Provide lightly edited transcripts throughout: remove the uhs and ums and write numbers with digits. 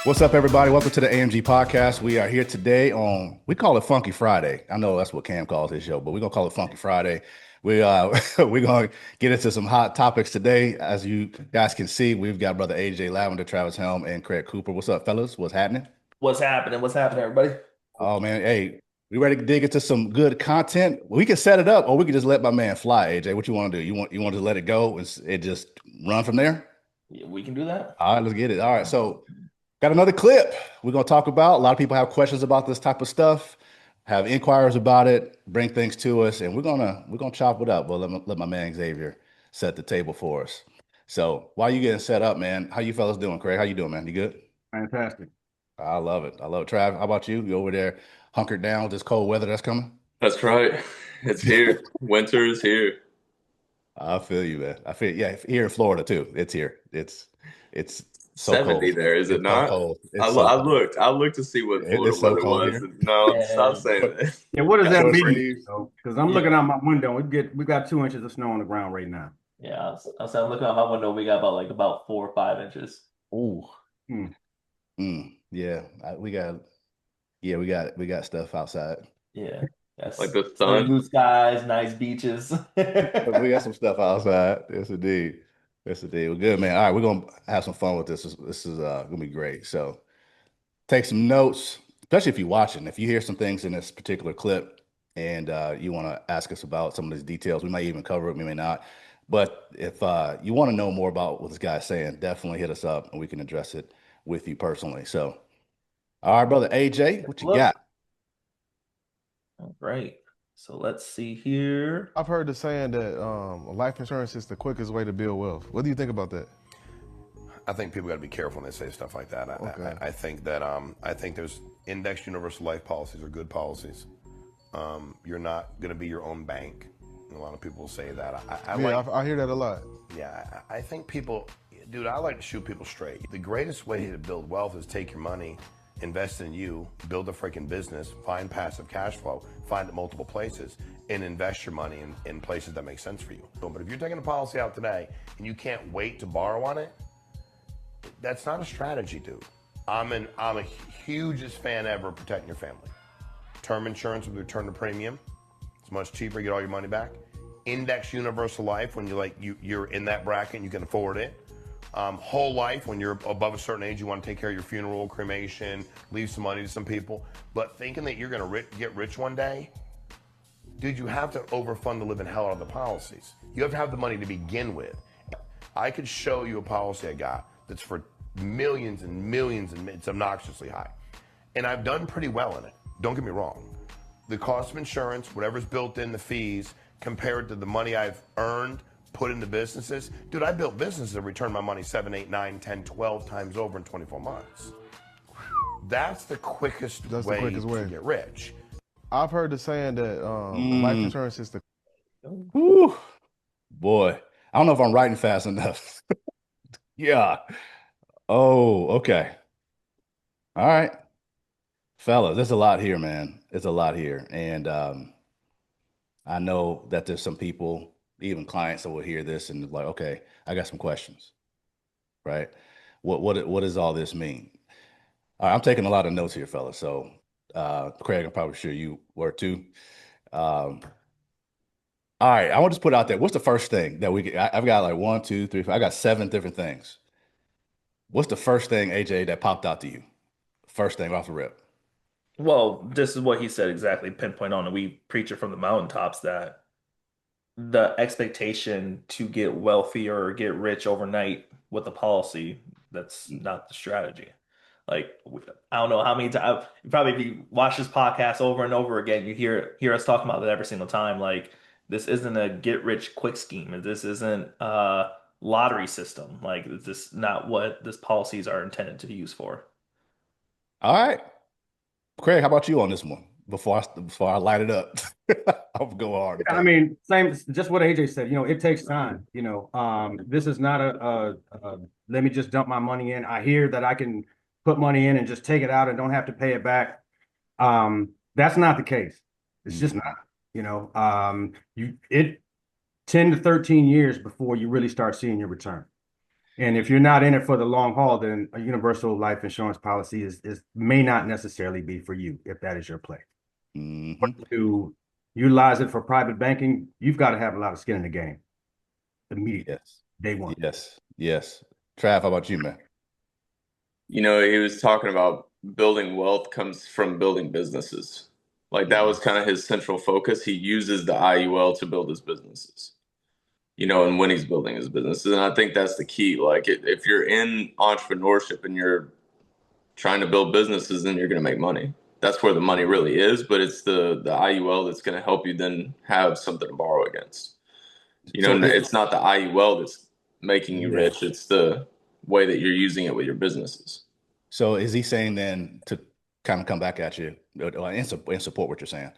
What's up, everybody? Welcome to the AMG Podcast. We are here today we call it Funky Friday. I know that's what Cam calls his show, but we're going to call it Funky Friday. We're going to get into some hot topics today. As you guys can see, we've got brother AJ Lavender, Travis Helm, and Craig Cooper. What's up, fellas? What's happening? What's happening? What's happening, everybody? Oh, man. Hey, we ready to dig into some good content? We can set it up, or we can just let my man fly, AJ. What you want to do? You want to let it go and it just run from there? Yeah, we can do that. All right, let's get it. All right, so got another clip we're going to talk about. A lot of people have questions about this type of stuff, have inquiries about it, bring things to us, and we're gonna chop it up. Well, let my man Xavier set the table for us. So while you getting set up, man, how you fellas doing? Craig, how you doing, man? You good? Fantastic. I love it. I love it. Trav, how about you? You over there hunkered down with this cold weather that's coming? That's right. It's here. Winter is here. I feel you, man. I feel yeah. Here in Florida too. It's here. It's so 70 cold. there, is it It's so not? cold. I, It's so I cold. looked. I looked to see what Florida It's so weather cold was. here. No, stop And saying that. Yeah, what does that Short mean? sleeves. Because I'm looking out my window. We got 2 inches of snow on the ground right now. yeah, I'm looking out my window. We got about 4 or 5 inches. Ooh. Hmm. Yeah, we got stuff outside. Yeah, that's Like the sunny sun. blue skies, nice beaches. We got some stuff outside. Yes, indeed. Yes, indeed. Well, good, man. All right, we're gonna have some fun with this. This is gonna be great. So take some notes, especially if you're watching. If you hear some things in this particular clip and you want to ask us about some of these details, we might even cover it, we may not. But if you want to know more about what this guy's saying, definitely hit us up and we can address it with you personally. So, all right, brother AJ, what you Look. got? All right. So let's see here. I've heard the saying that life insurance is the quickest way to build wealth. What do you think about that? I think people got to be careful when they say stuff like that. Okay. I think that I think there's indexed universal life policies are good policies. You're not going to be your own bank. A lot of people say that. I hear that a lot. Yeah, I think people, dude, I like to shoot people straight. The greatest way to build wealth is take your money, invest in you, build a freaking business, find passive cash flow, find it multiple places, and invest your money in places that make sense for you. But if you're taking a policy out today and you can't wait to borrow on it, that's not a strategy, dude. I'm a hugest fan ever of protecting your family. Term insurance with return to premium. It's much cheaper, you get all your money back. Index universal life when you're in that bracket and you can afford it. Whole life when you're above a certain age, you want to take care of your funeral, cremation, leave some money to some people. But thinking that you're going to get rich one day, dude, you have to overfund the living hell out of the policies. You have to have the money to begin with. I could show you a policy I got that's for millions and millions, and it's obnoxiously high. And I've done pretty well in it. Don't get me wrong. The cost of insurance, whatever's built in, the fees, compared to the money I've earned, put into businesses. Dude, I built businesses that returned my money 7, 8, 9, 10, 12 times over in 24 months. That's the quickest way to get rich. I've heard the saying that life insurance is the... Whew. Boy, I don't know if I'm writing fast enough. Yeah. Oh, okay. All right. Fellas, there's a lot here, man. There's a lot here. And I know that there's some people, even clients, that will hear this and like, okay, I got some questions, right? What does all this mean? All right, I'm taking a lot of notes here, fellas. So, Craig, I'm probably sure you were too. All right, I want to just put out there. What's the first thing that I've got like 1, 2, 3, 4. I got 7 different things. What's the first thing, AJ, that popped out to you? First thing off the rip. Well, this is what he said exactly, pinpoint on, and we preach it from the mountaintops that the expectation to get wealthy or get rich overnight with a policy, that's not the strategy. Like, I don't know how many times, probably if you watch this podcast over and over again, you hear us talking about that every single time. Like, this isn't a get rich quick scheme. This isn't a lottery system. Like, this is not what this policies are intended to be used for. All right. Craig, how about you on this one? Before I light it up, I'll go hard. I mean, same, just what AJ said. It takes time. This is not a let me just dump my money in. I hear that I can put money in and just take it out and don't have to pay it back. That's not the case. It's just not. It 10 to 13 years before you really start seeing your return. And if you're not in it for the long haul, then a universal life insurance policy is may not necessarily be for you if that is your play. Mm-hmm. To utilize it for private banking, you've got to have a lot of skin in the game immediately, Yes. day one. Yes. Yes. Trav, how about you, man? You know, he was talking about building wealth comes from building businesses. Like that was kind of his central focus. He uses the IUL to build his businesses, you know, and when he's building his businesses. And I think that's the key. Like if you're in entrepreneurship and you're trying to build businesses, then you're going to make money. That's where the money really is, but it's the IUL that's going to help you then have something to borrow against. You know, So it's not the IUL that's making you Yeah. rich. It's the way that you're using it with your businesses. So is he saying then, to kind of come back at you and support what you're saying,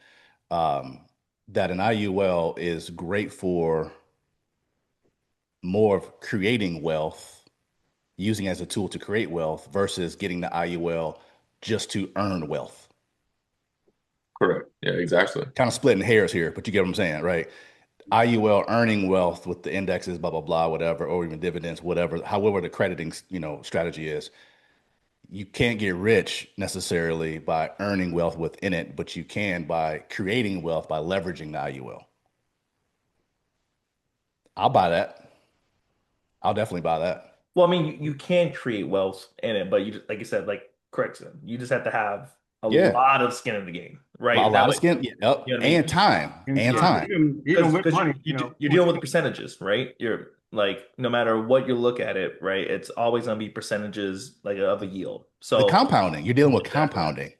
that an IUL is great for more of creating wealth, using it as a tool to create wealth versus getting the IUL just to earn wealth? Correct. Yeah, exactly. Kind of splitting hairs here, but you get what I'm saying, right? IUL earning wealth with the indexes, blah, blah, blah, whatever, or even dividends, whatever, however the crediting, strategy is. You can't get rich necessarily by earning wealth within it, but you can by creating wealth by leveraging the IUL. I'll buy that. I'll definitely buy that. Well, I mean, you can create wealth in it, but you just, like you said, like correct, you just have to have a Yeah. lot of skin in the game, right? A That lot of way, skin, yep, you know what I mean? and time, and Yeah. time. Even with Because money, you're dealing with the percentages, right? You're like, no matter what you look at it, right? It's always going to be percentages like of a yield. The So compounding, you're dealing with exactly. compounding.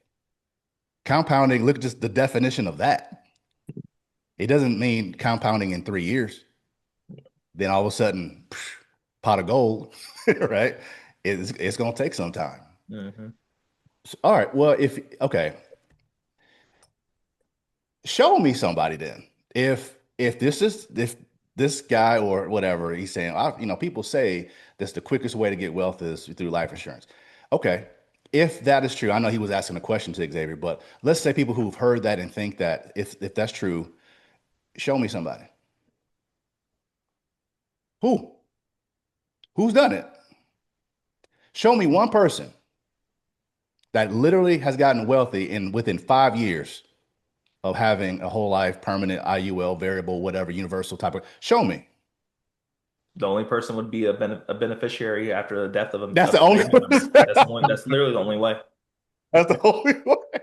Compounding, look at just the definition of that. It doesn't mean compounding in 3 years. Then all of a sudden, pot of gold, right? It's going to take some time. Mhm. So, all right. Well, okay, show me somebody then. If this guy or whatever he's saying, people say that's the quickest way to get wealth is through life insurance. Okay, if that is true, I know he was asking a question to Xavier, but let's say people who've heard that and think that if that's true, show me somebody. Who's done it? Show me one person that literally has gotten wealthy in within 5 years of having a whole life permanent IUL variable, whatever, universal type of. Show me. The only person would be a beneficiary after the death of a That's of the a only family member. person. That's literally the only way. That's the only way.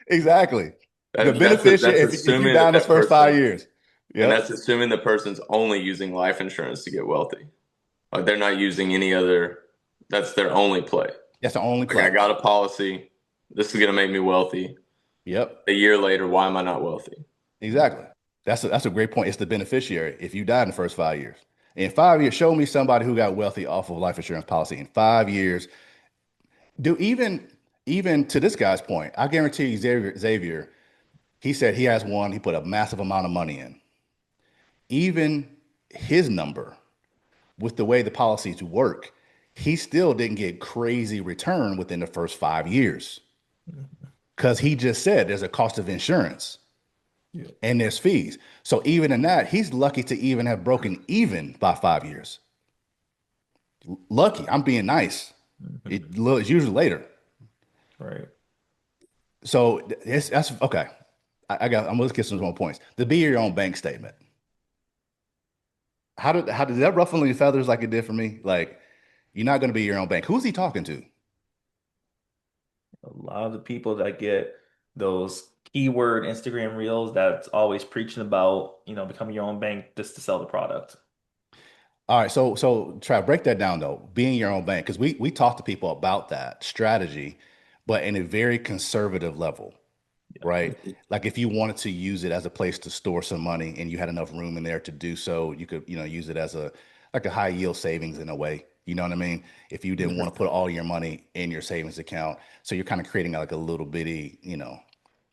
Exactly. The beneficiary, That's if you assuming die that in those that first person, 5 years. and Yep. that's assuming the person's only using life insurance to get wealthy. Like they're not using any other. That's their only play. That's the only Like I play. got a policy. This is going to make me wealthy. Yep. A year later, why am I not wealthy? Exactly. That's a great point. It's the beneficiary if you died in the first 5 years. In 5 years, show me somebody who got wealthy off of life insurance policy in 5 years. Do even to this guy's point, I guarantee you, Xavier, he said he has one. He put a massive amount of money in. Even his number, with the way the policies work, he still didn't get crazy return within the first 5 years because he just said there's a cost of insurance and there's fees. So even in that, he's lucky to even have broken even by 5 years. Lucky. I'm being nice. It's usually later. Right. So that's okay. I'm gonna get some more points. To be your own bank statement. How did that ruffle any feathers like it did for me? Like, you're not gonna be your own bank. Who's he talking to? A lot of the people that get those keyword Instagram reels that's always preaching about, becoming your own bank just to sell the product. All right, so try break that down though. Being your own bank, because we talk to people about that strategy, but in a very conservative level, right? Like if you wanted to use it as a place to store some money and you had enough room in there to do so, you could, use it as a high yield savings in a way. You know what I mean? If you didn't want to put all your money in your savings account, so you're kind of creating like a little bitty,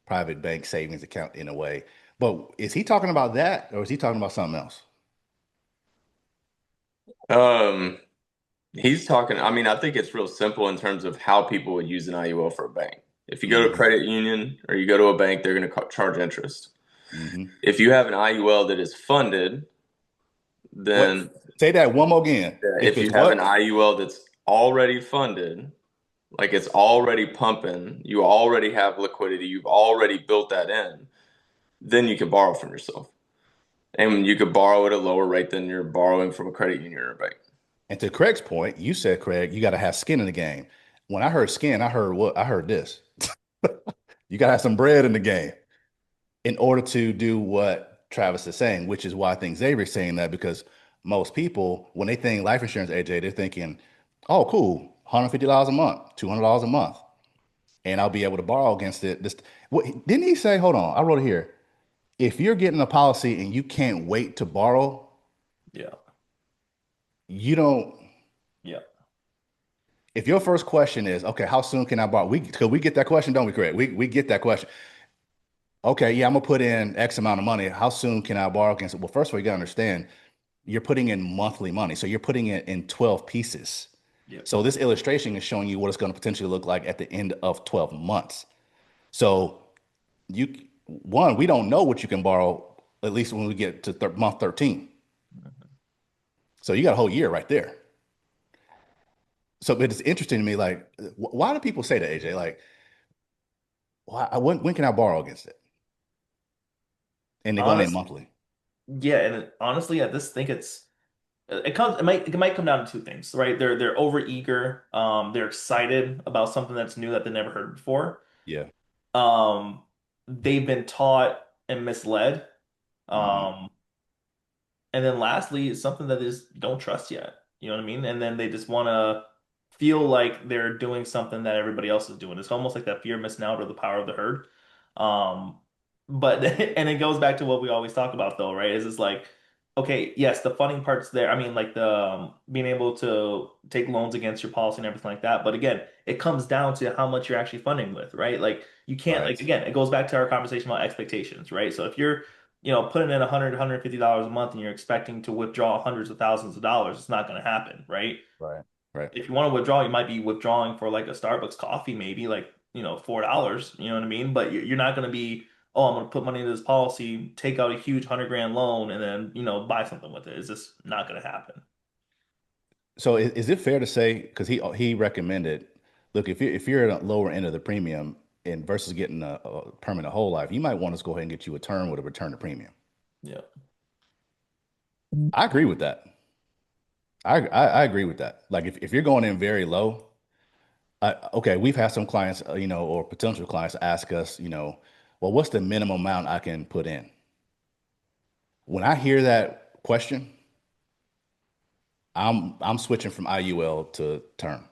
private bank savings account in a way. But is he talking about that or is he talking about something else? Um, he's talking. I mean, I think it's real simple in terms of how people would use an IUL for a bank. If you go to a credit union or you go to a bank, they're going to charge interest. Mm-hmm. If you have an IUL that is funded, then Say that one more again. If If you it's have an what? IUL that's already funded, like it's already pumping, you already have liquidity, you've already built that in, then you can borrow from yourself. And you could borrow at a lower rate than you're borrowing from a credit union or a bank. And to Craig's point, you said, Craig, you got to have skin in the game. When I heard skin, I heard what? I heard this. You got to have some bread in the game in order to do what Travis is saying, which is why I think Xavier's saying that because most people, when they think life insurance, AJ, they're thinking, oh, cool, $150 a month, $200 a month, and I'll be able to borrow against it. This, what didn't he say? Hold on, I wrote it here. If you're getting a policy and you can't wait to borrow, Yeah. you don't. Yeah. If your first question is, okay, how soon can I borrow? Because we get that question, don't we, Craig? We get that question. Okay, yeah, I'm gonna put in X amount of money. How soon can I borrow against it? Well, first of all, you gotta understand you're putting in monthly money. So you're putting it in 12 pieces. Yeah. So this illustration is showing you what it's going to potentially look like at the end of 12 months. So you one, we don't know what you can borrow, at least when we get to month 13. So you got a whole year right there. So it's interesting to me, like, why do people say that, AJ? Like, when can I borrow against it? And they're going in Honest, monthly. yeah, and honestly, I just think it might come down to two things, right? They're over eager, they're excited about something that's new that they never heard before. Yeah. Um, they've been taught and misled. Mhm. Um, and then lastly, it's something that they just don't trust yet. You know what I mean? And then they just want to feel like they're doing something that everybody else is doing. It's almost like that fear of missing out or the power of the herd. Um, but and it goes back to what we always talk about though, right? Is it's like, okay, yes, the funding part's there. I mean, like the being able to take loans against your policy and everything like that. But again, it comes down to how much you're actually funding with, right? Like you can't like Right. again, it goes back to our conversation about expectations, right? So if you're putting in $150 a month and you're expecting to withdraw hundreds of thousands of dollars, it's not going to happen, right? Right. Right. If you want to withdraw, you might be withdrawing for like a Starbucks coffee, maybe like, $4, you know what I mean? But you're not going to be, oh, I'm going to put money into this policy, take out a huge 100 grand loan, and then, buy something with it. It's just not going to happen. So is it fair to say because he recommended, look, if you're at a lower end of the premium and versus getting a permanent whole life, you might want us to go ahead and get you a term with a return to premium. Yeah. I agree with that. I agree with that. Like if you're going in very low, okay, we've had some clients, or potential clients ask us, well, what's the minimum amount I can put in? When I hear that question, I'm switching from IUL to term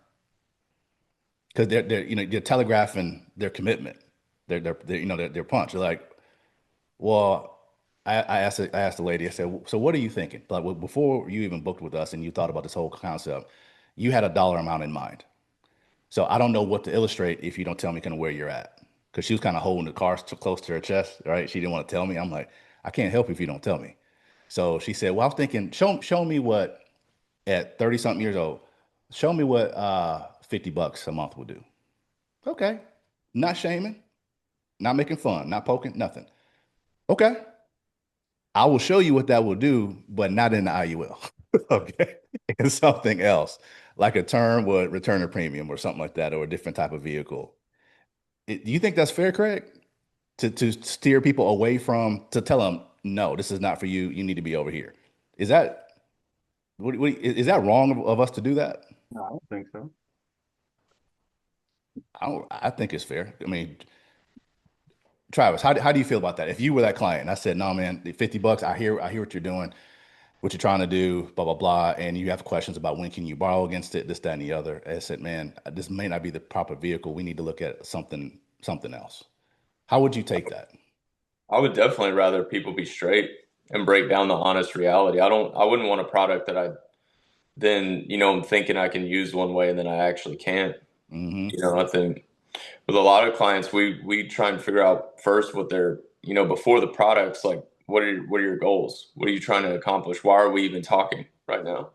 because they're telegraphing their commitment, their punch. They're like, well, I asked the lady, I said, so what are you thinking? Like before you even booked with us and you thought about this whole concept, you had a dollar amount in mind. So I don't know what to illustrate if you don't tell me kind of where you're at. Because she was kind of holding the cards too close to her chest, right? She didn't want to tell me. I'm like, I can't help you if you don't tell me. So she said, well, I was thinking, show me what at 30 something years old, show me what $50 a month will do. Okay. Not shaming, not making fun, not poking, nothing. Okay. I will show you what that will do, but not in the IUL. Okay. And something else, like a term would return a premium or something like that, or a different type of vehicle. Do you think that's fair, Craig? To steer people away from, to tell them, no, this is not for you. You need to be over here. Is that is that wrong of us to do that? No, I don't think so. I think it's fair. I mean, Travis, how do you feel about that? If you were that client, and I said, no, man, the $50, I hear what you're doing, what you're trying to do, blah, blah, blah. And you have questions about when can you borrow against it, this, that, and the other. I said, man, this may not be the proper vehicle. We need to look at something else. How would you take that? I would definitely rather people be straight and break down the honest reality. I wouldn't want a product that I'm thinking I can use one way and then I actually can't. Hmm. I think with a lot of clients, we try and figure out first what they're, before the products, like what are your goals? What are you trying to accomplish? Why are we even talking right now?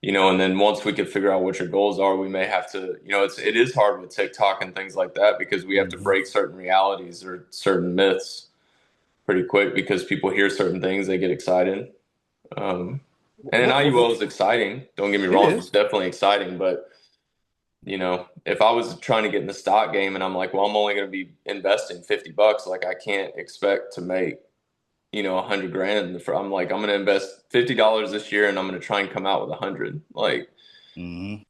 And then once we can figure out what your goals are, we may have to, it is hard with TikTok and things like that because we have to Hmm. break certain realities or certain myths pretty quick because people hear certain things, they get excited. Um, And an What, IUL is exciting. Don't get me it wrong, it's is. definitely exciting. But if I was trying to get in the stock game and I'm like, well, I'm only going to be investing $50, like I can't expect to make 100 grand. I'm like, I'm going to invest $50 this year and I'm going to try and come out with 100. Like, Mhm.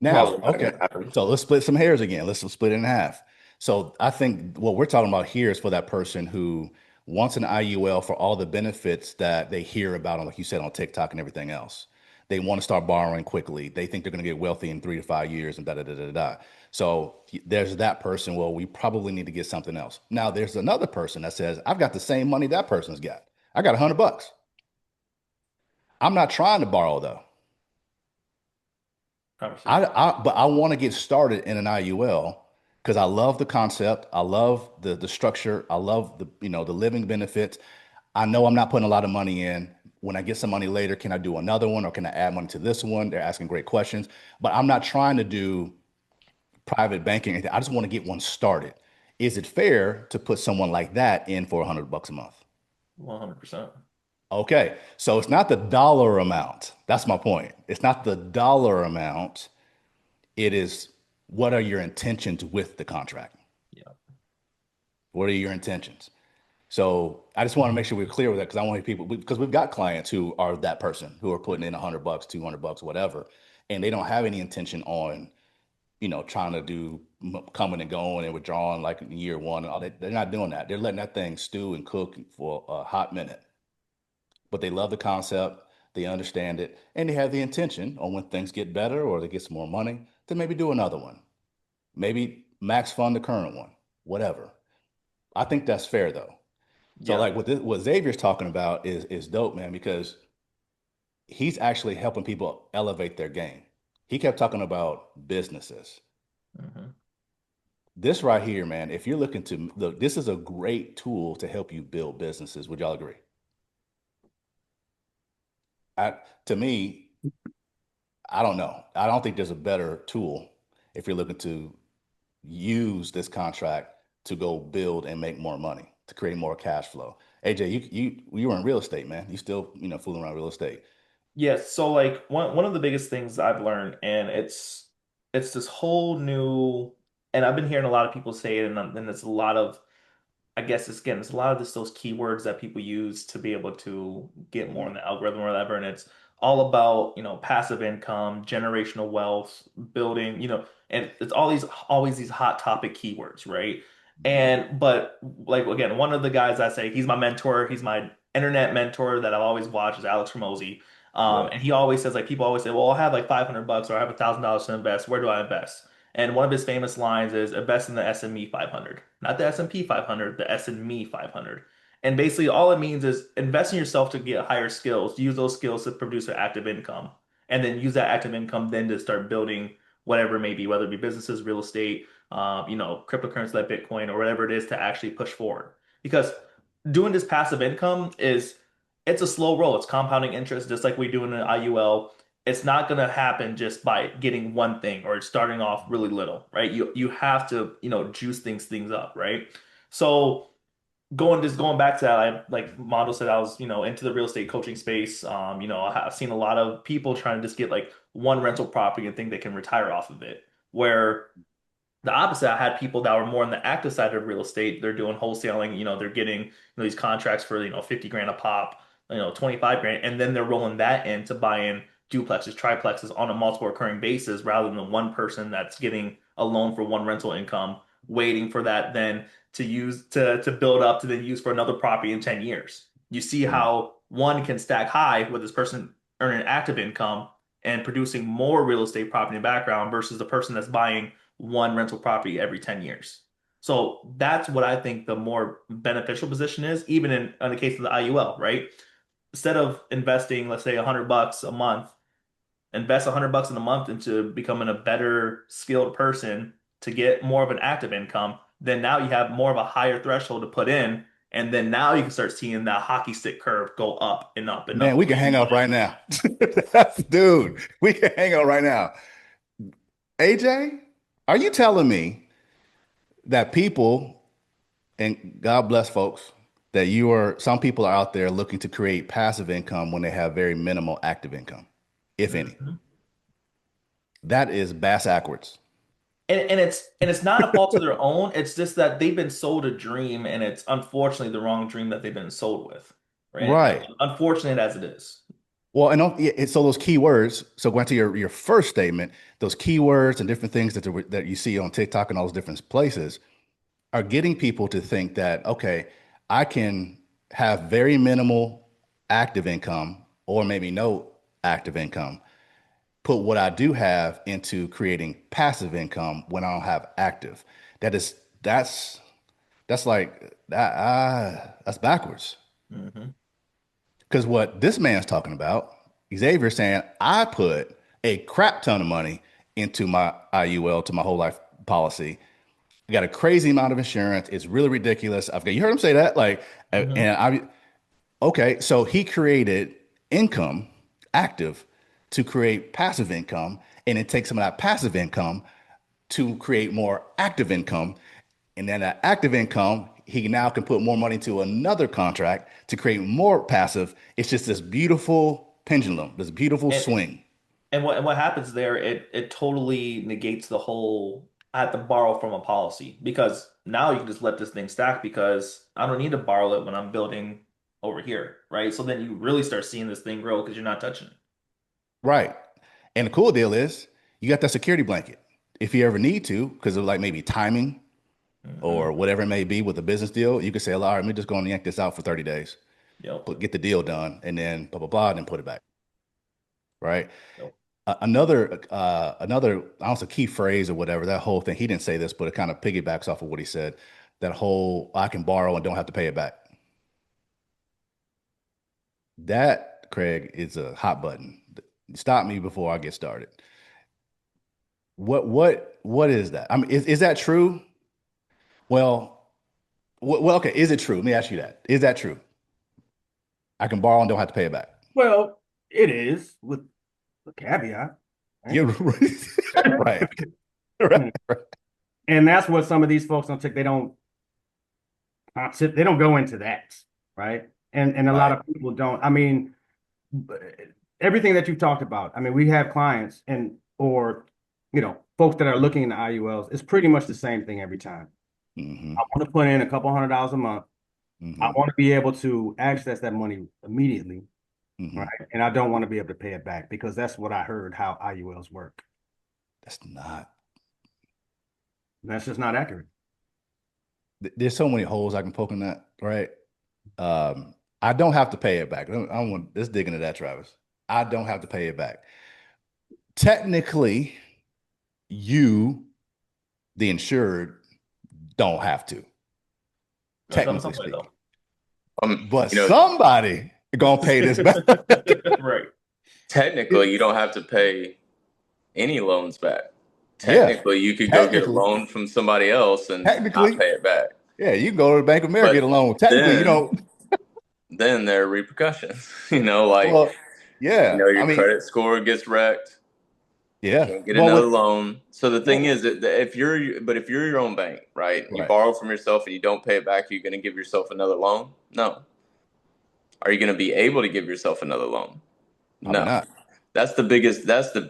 Now, probably not going okay. to happen. So let's split some hairs again. Let's split it in half. So I think what we're talking about here is for that person who wants an IUL for all the benefits that they hear about, on, like you said, on TikTok and everything else. They want to start borrowing quickly. They think they're going to get wealthy in 3 to 5 years and da da da da da. So there's that person. Well, we probably need to get something else. Now there's another person that says, I've got the same money that person's got. I got $100. I'm not trying to borrow though. Conversation. But I want to get started in an IUL because I love the concept. I love the structure. I love the living benefits. I know I'm not putting a lot of money in. When I get some money later, can I do another one or can I add money to this one? They're asking great questions, but I'm not trying to do private banking. I just want to get one started. Is it fair to put someone like that in for $100 a month? 100%. Okay, so it's not the dollar amount. That's my point. It's not the dollar amount. It is, what are your intentions with the contract? Yeah. What are your intentions? So I just want to make sure we're clear with that because I want people, because we've got clients who are that person who are putting in $100, $200, whatever, and they don't have any intention on, trying to do coming and going and withdrawing like in year one and all that. They're not doing that. They're letting that thing stew and cook for a hot minute, but they love the concept. They understand it, and they have the intention on when things get better or they get some more money to maybe do another one. Maybe max fund the current one, whatever. I think that's fair though. So Yeah. like what Xavier's talking about is dope, man, because he's actually helping people elevate their game. He kept talking about businesses. Hmm. This right here, man, if you're looking to look, this is a great tool to help you build businesses. Would y'all agree? To me, I don't know. I don't think there's a better tool if you're looking to use this contract to go build and make more money, to create more cash flow. AJ, you were in real estate, man. You still, fooling around real estate. Yes, so like one of the biggest things I've learned, and it's this whole new, and I've been hearing a lot of people say it, and it's a lot of, I guess it's a lot of those keywords that people use to be able to get more in Mhm. the algorithm or whatever, and it's all about, passive income, generational wealth, building, and it's all these always these hot topic keywords, right? Yeah. And but like again, one of the guys I say he's my mentor, he's my internet mentor that I've always watched is Alex Ramosi. Yep. And he always says like people always say, well, I'll have like $500 or I have $1,000 to invest. Where do I invest? And one of his famous lines is invest in the S&P 500, not the S&P 500, the S&Me 500. And basically all it means is invest in yourself to get higher skills, use those skills to produce an active income, and then use that active income then to start building whatever it may be, whether it be businesses, real estate, cryptocurrency like Bitcoin or whatever it is to actually push forward. Because doing this passive income it's a slow roll. It's compounding interest, just like we do in an IUL. It's not going to happen just by getting one thing or starting off really little, right? You have to, juice things up, right? So going back to that, like Mondo said, I was, into the real estate coaching space. I've seen a lot of people trying to just get like one rental property and think they can retire off of it. Where the opposite, I had people that were more on the active side of real estate. They're doing wholesaling, they're getting, these contracts for, 50 grand a pop, 25 grand, and then they're rolling that in to buy in duplexes, triplexes on a multiple recurring basis rather than the one person that's getting a loan for one rental income, waiting for that then to use to build up to then use for another property in 10 years. You see Mm. how one can stack high with this person earning active income and producing more real estate property in the background versus the person that's buying one rental property every 10 years. So that's what I think the more beneficial position is, even in the case of the IUL, right? Instead of investing, let's say $100 a month, invest $100 in a month into becoming a better skilled person to get more of an active income. Then now you have more of a higher threshold to put in. And then now you can start seeing that hockey stick curve go up and up and Man, up the we way can you hang up want it. right now. Dude, we can hang up right now. AJ, are you telling me that people, and God bless folks, that some people are out there looking to create passive income when they have very minimal active income, if any. Mhm. That is bass backwards. And it's not a fault of their own. It's just that they've been sold a dream, and it's unfortunately the wrong dream that they've been sold with, right? Right. Unfortunate as it is. Well, and so those keywords. So going to your first statement, those keywords and different things that you see on TikTok and all those different places are getting people to think that, okay, I can have very minimal active income or maybe no active income, put what I do have into creating passive income when I don't have active. That's like that. That's backwards. Hmm. Because what this man's talking about, Xavier's saying, I put a crap ton of money into my IUL, to my whole life policy. I got a crazy amount of insurance. It's really ridiculous. You heard him say that, like, Hmm. and okay. So he created income active to create passive income, and it takes some of that passive income to create more active income. And then that active income, he now can put more money to another contract to create more passive. It's just this beautiful pendulum, this beautiful And swing. and what happens there, it totally negates the whole I have to borrow from a policy, because now you can just let this thing stack because I don't need to borrow it when I'm building over here, right? So then you really start seeing this thing grow because you're not touching it. Right. And the cool deal is you got that security blanket. If you ever need to, because of like maybe timing Hmm. or whatever it may be with a business deal, you could say, all right, let me just go and yank this out for 30 days, Yep. get the deal done, and then blah, blah, blah, and then put it back. Right. Yep. Another, I don't know, key phrase or whatever, that whole thing, he didn't say this, but it kind of piggybacks off of what he said. That whole, I can borrow and don't have to pay it back. That, Craig, is a hot button. Stop me before I get started. What is that? I mean, is that true? Well, okay. Is it true? Let me ask you that. Is that true? I can borrow and don't have to pay it back. Well, it is with the caveat, right? You're right. Right. And that's what some of these folks don't take. They don't go into that, right? And a lot Right. of people don't. I mean, everything that you've talked about. I mean, we have clients or folks that are looking into IULs. It's pretty much the same thing every time. Hmm. I want to put in a couple $100 a month. I Hmm. want to be able to access that money immediately, Hmm. right? And I don't want to be able to pay it back because that's what I heard how IULs work. That's not. That's just not accurate. There's so many holes I can poke in that, right? I don't have to pay it back. I don't want let's dig into that, Travis. I don't have to pay it back. Technically, you, the insured, don't have to, technically Somebody speaking. Um, But you know, somebody gonna pay this back. though. Right. technically, you don't have to pay any loans back. Yeah, Technically, you could go get a technically, loan from somebody else and not technically, pay it back. yeah, you can go to Bank of America, get But a loan. Technically, you then, don't. then there are repercussions. Like Well, yeah, I your mean, credit score gets wrecked. yeah. Can't get Well, another with loan. So the thing well, is that if you're your own bank, right? You right, borrow from yourself and you don't pay it back, are you going to give yourself another loan? No. Are you going to be able to give yourself another loan? probably No. not. That's the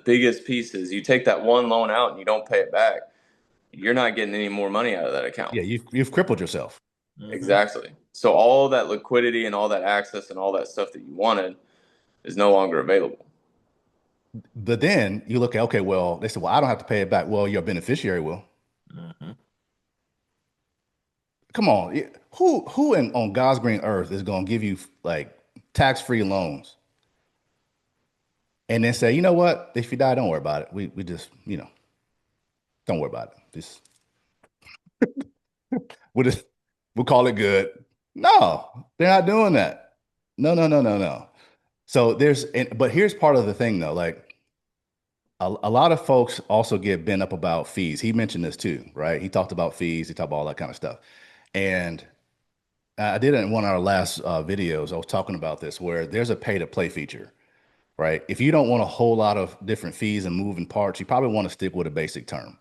biggest piece is you take that one loan out and you don't pay it back, you're not getting any more money out of that account. Yeah, you've crippled yourself. Hmm. Exactly. So all that liquidity and all that access and all that stuff that you wanted is no longer available. But then you look at, okay, well, they said, well, I don't have to pay it back. Well, your beneficiary will. Hmm. Come on, who on God's green earth is going to give you like tax-free loans and then say, you know what, if you die, don't worry about it. We just, don't worry about it. Just we'll just we'll call it good. No, they're not doing that. No, no, no, no, no. So but here's part of the thing though, like a lot of folks also get bent up about fees. He mentioned this too, right? He talked about fees. He talked about all that kind of stuff. And I did it in one of our last videos. I was talking about this where there's a pay to play feature, right? If you don't want a whole lot of different fees and moving parts, you probably want to stick with a basic term.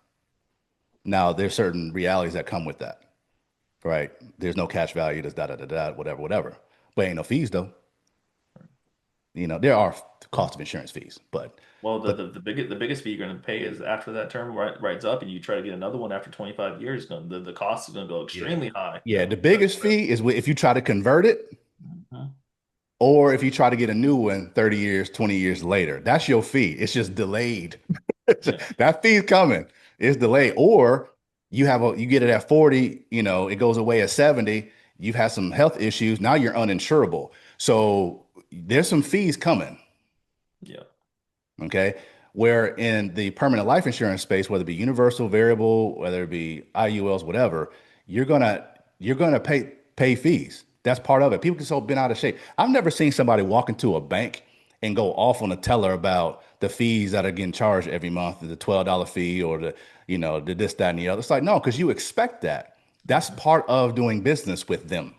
Now, there's certain realities that come with that. right? There's no cash value. There's whatever, whatever. But ain't no fees though. There are cost of insurance fees, but Well, but the biggest fee you're going to pay is after that term rides up, and you try to get another one after 25 years. The cost is going to go yeah, extremely high. yeah. The biggest fee is if you try to convert it, Mhm. or if you try to get a new one 30 years, 20 years later. That's your fee. It's just delayed. Yeah. That fee's coming. It's delayed. Or you get it at 40, it goes away at 70. You've had some health issues. Now you're uninsurable. So there's some fees coming. Yeah. Okay. Where in the permanent life insurance space, whether it be universal, variable, whether it be IULs, whatever, you're gonna pay fees. That's part of it. People get so bent out of shape. I've never seen somebody walk into a bank and go off on a teller about the fees that are getting charged every month, the $12 fee or the this, that, and the other. It's like, no, because you expect that. That's part of doing business with them.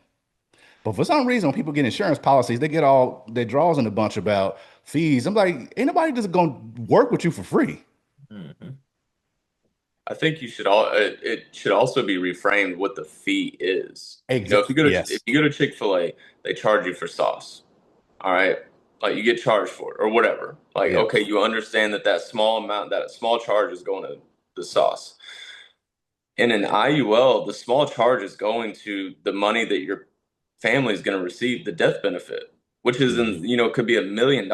But for some reason, when people get insurance policies, they get all their draws in a bunch about fees. I'm like, ain't nobody just gonna work with you for free. Mhm. I think you should it should also be reframed what the fee is. If you Yes. go to Chick-fil-A, they charge you for sauce. All right. Like you get charged for it or whatever. Like, Yeah. okay, you understand that small charge is going to the sauce. In an IUL, the small charge is going to the money that your family is going to receive, the death benefit, which is could be $1 million.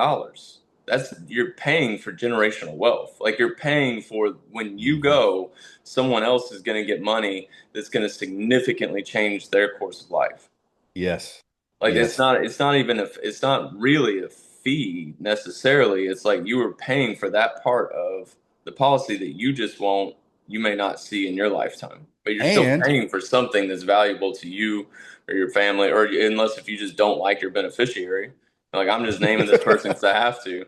You're paying for generational wealth. Like you're paying for when you go, someone else is going to get money that's going to significantly change their course of life. Yes. Like Yes. it's not really a fee necessarily. It's like you were paying for that part of the policy that you may not see in your lifetime, but you're still And paying for something that's valuable to you or your family, or unless if you just don't like your beneficiary. Like I'm just naming this person because I have to.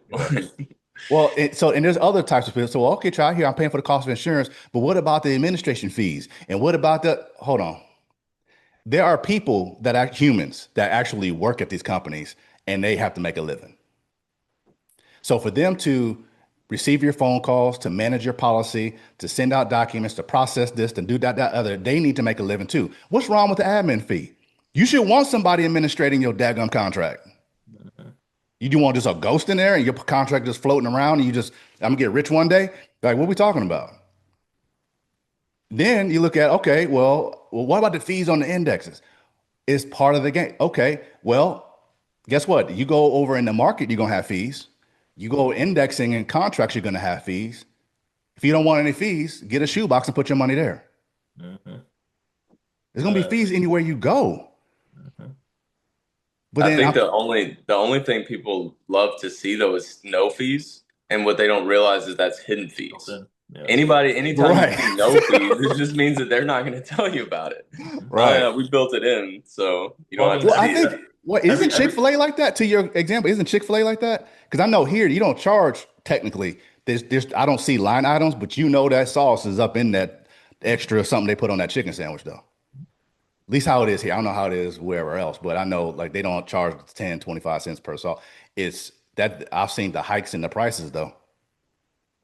well, and there's other types of people. So, okay, try here. I'm paying for the cost of insurance, but what about the administration fees? And what about hold on. There are people that are humans that actually work at these companies and they have to make a living. So for them to receive your phone calls, to manage your policy, to send out documents, to process this, to do that, other, they need to make a living too. What's wrong with the admin fee? You should want somebody administrating your daggum contract. You do want just a ghost in there and your contract just floating around and I'm gonna get rich one day? Like, what are we talking about? Then you look at, okay, well, what about the fees on the indexes? It's part of the game. Okay, well, guess what? You go over in the market, you're gonna have fees. You go indexing and contracts, you're gonna have fees. If you don't want any fees, get a shoebox and put your money there. Mhm. There's gonna be fees anywhere you go. Mhm. But I then think the only thing people love to see though is no fees, and what they don't realize is that's hidden fees. Yeah. Anytime you Right. see no fees, it just means that they're not going to tell you about it. Right. Yeah, we built it in, so you Well, don't I have to Well, I mean, see think it. isn't Chick-fil-A like that? To your example, isn't Chick-fil-A like that? Because I know here you don't charge technically. There's I don't see line items, but that sauce is up in that extra something they put on that chicken sandwich though. At least how it is here. I don't know how it is wherever else, but I know like they don't charge 10, 25 cents per sauce. It's that I've seen the hikes in the prices though.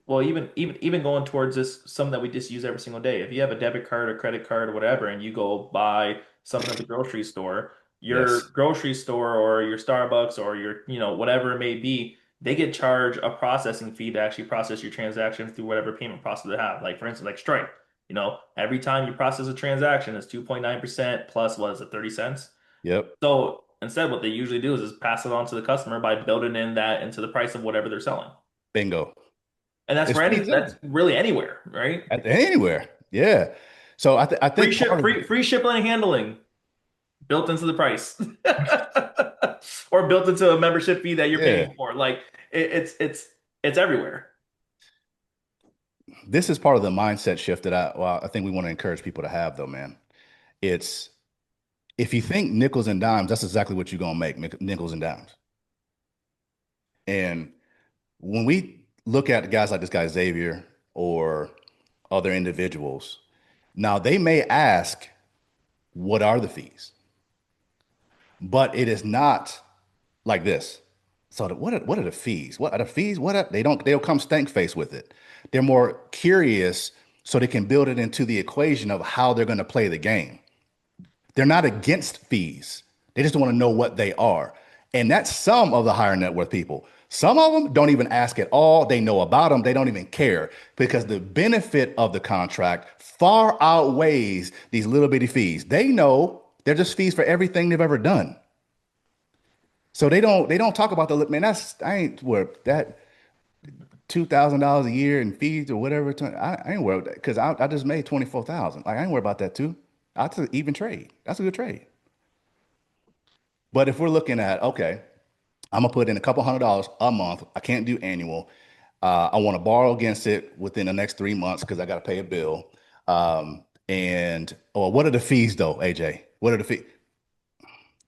Well, even going towards this, something that we just use every single day. If you have a debit card or credit card or whatever, and you go buy something at the grocery store, your Yes. grocery store or your Starbucks or your, whatever it may be, they get charged a processing fee to actually process your transaction through whatever payment process they have. Like for instance, like Stripe, every time you process a transaction, it's 2.9% plus what is it, 30 cents? Yep. So instead, what they usually do is pass it on to the customer by building in that into the price of whatever they're selling. Bingo. And It's fees that's really anywhere, right? anywhere. Yeah. So I Free think ship, part of free shipping and handling built into the price, or built into a membership fee that you're yeah. paying for. Like it's everywhere. This is part of the mindset shift that I think we want to encourage people to have though, man. It's if you think nickels and dimes, that's exactly what you're gonna make, nickels and dimes. And when we look at guys like this guy Xavier or other individuals, now they may ask, what are the fees? But it is not like this. So what are the fees? What are the fees? They'll come stank face with it. They're more curious so they can build it into the equation of how they're going to play the game. They're not against fees. They just want to know what they are. And that's some of the higher net worth people. Some of them don't even ask at all. They know about them. They don't even care because the benefit of the contract far outweighs these little bitty fees. They know they're just fees for everything they've ever done. So they don't talk about the man. I ain't worth that $2,000 a year in fees or whatever. I ain't worried because I just made 24,000. Like I ain't worried about that too. That's an even trade. That's a good trade. But if we're looking at, okay, I'm gonna put in a couple $100 a month. I can't do annual. I want to borrow against it within the next 3 months because I got to pay a bill. What are the fees though, AJ? What are the fees?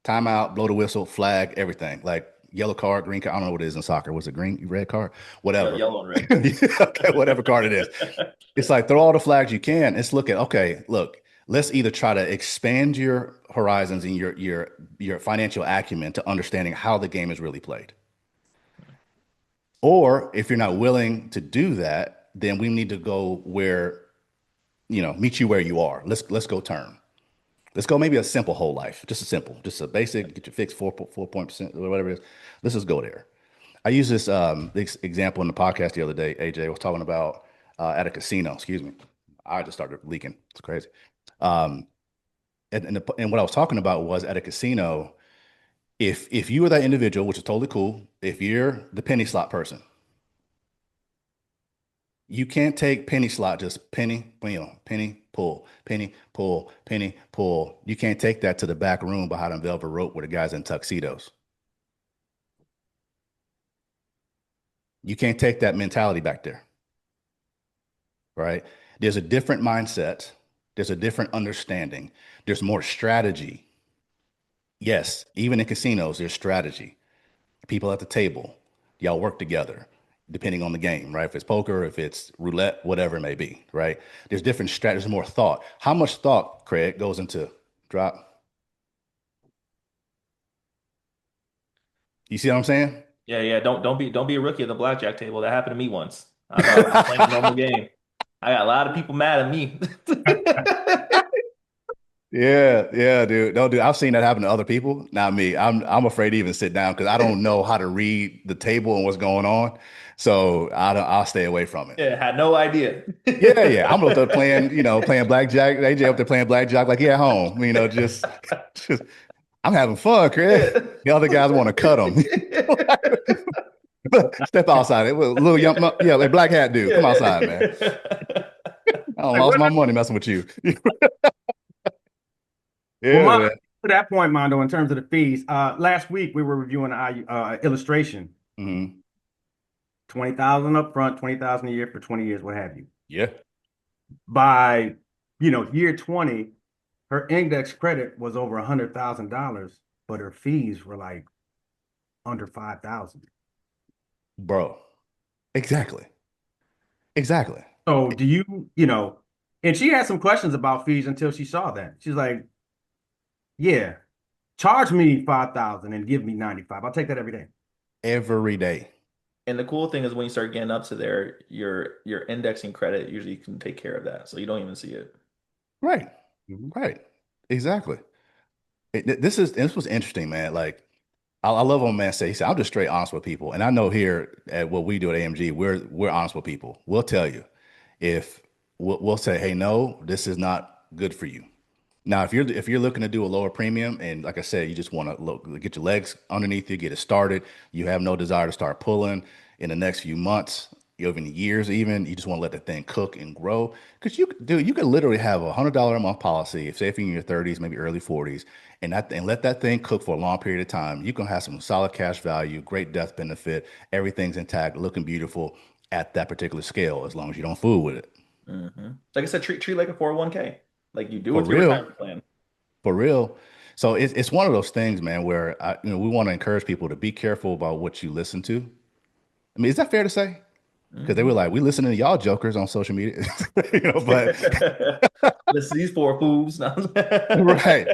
Timeout, blow the whistle, flag, everything. Like yellow card, green card. I don't know what it is in soccer. Was it green, red card? Whatever. Yellow and red. Okay, whatever card it is. It's like throw all the flags you can. Let's look at, okay, look, let's either try to expand your horizons and your financial acumen to understanding how the game is really played. Or if you're not willing to do that, then we need to go meet you where you are. Let's go term. Let's go maybe a simple whole life, just a basic, get your fixed 4% or whatever it is. Let's just go there. I use this example in the podcast the other day. AJ was talking about at a casino. Excuse me, I just started leaking. It's crazy. And what I was talking about was at a casino. If you were that individual, which is totally cool, if you're the penny slot person, you can't take penny slot, just penny, penny, pull, penny, pull, penny, pull. You can't take that to the back room behind a velvet rope where the guys in tuxedos. You can't take that mentality back there, right? There's a different mindset. There's a different understanding. There's more strategy. Yes, even in casinos, there's strategy. People at the table, y'all work together, depending on the game, right? If it's poker, if it's roulette, whatever it may be, right? There's different strategies, more thought. How much thought, Craig, goes into drop? You see what I'm saying? Yeah. Don't be a rookie at the blackjack table. That happened to me once. I thought I was playing a normal game. I got a lot of people mad at me. Yeah, dude. No, dude, I've seen that happen to other people, not me. I'm afraid to even sit down because I don't know how to read the table and what's going on. So I'll stay away from it. Yeah, had no idea. Yeah. I'm up there playing blackjack. AJ up there playing blackjack like he at home. just I'm having fun, Chris. The other guys want to cut them. Step outside. A little young, a black hat dude. Come outside, man. I lost my money messing with you. Yeah. Well, to that point, Mondo, in terms of the fees, last week we were reviewing illustration. Mm-hmm. 20,000 up front, 20,000 a year for 20 years, what have you. Yeah. By year 20, her index credit was over $100,000, but her fees were like under 5,000. Bro, exactly. So do and she had some questions about fees until she saw that. She's like, yeah, charge me 5,000 and give me 95. I'll take that every day. Every day. And the cool thing is when you start getting up to there, your indexing credit usually can take care of that. So you don't even see it. Right. Right. Exactly. This was interesting, man. Like I love when a man he said, I'm just straight honest with people. And I know here at what we do at AMG, we're honest with people. We'll tell you if we'll say, hey, no, this is not good for you. Now, if you're looking to do a lower premium, and like I said, you just want to get your legs underneath you, get it started. You have no desire to start pulling in the next few months, even years, even you just want to let the thing cook and grow. Because you could literally have $100 a month policy, say if you're in your 30s, maybe early 40s, and let that thing cook for a long period of time. You can have some solid cash value, great death benefit, everything's intact, looking beautiful at that particular scale, as long as you don't fool with it. Mm-hmm. Like I said, treat like a 401k. Like you do For with your real. retirement plan. For real. So it's one of those things, man, where we want to encourage people to be careful about what you listen to. I mean, is that fair to say? Because they were like, we listening to y'all jokers on social media, but listen to these four fools. right.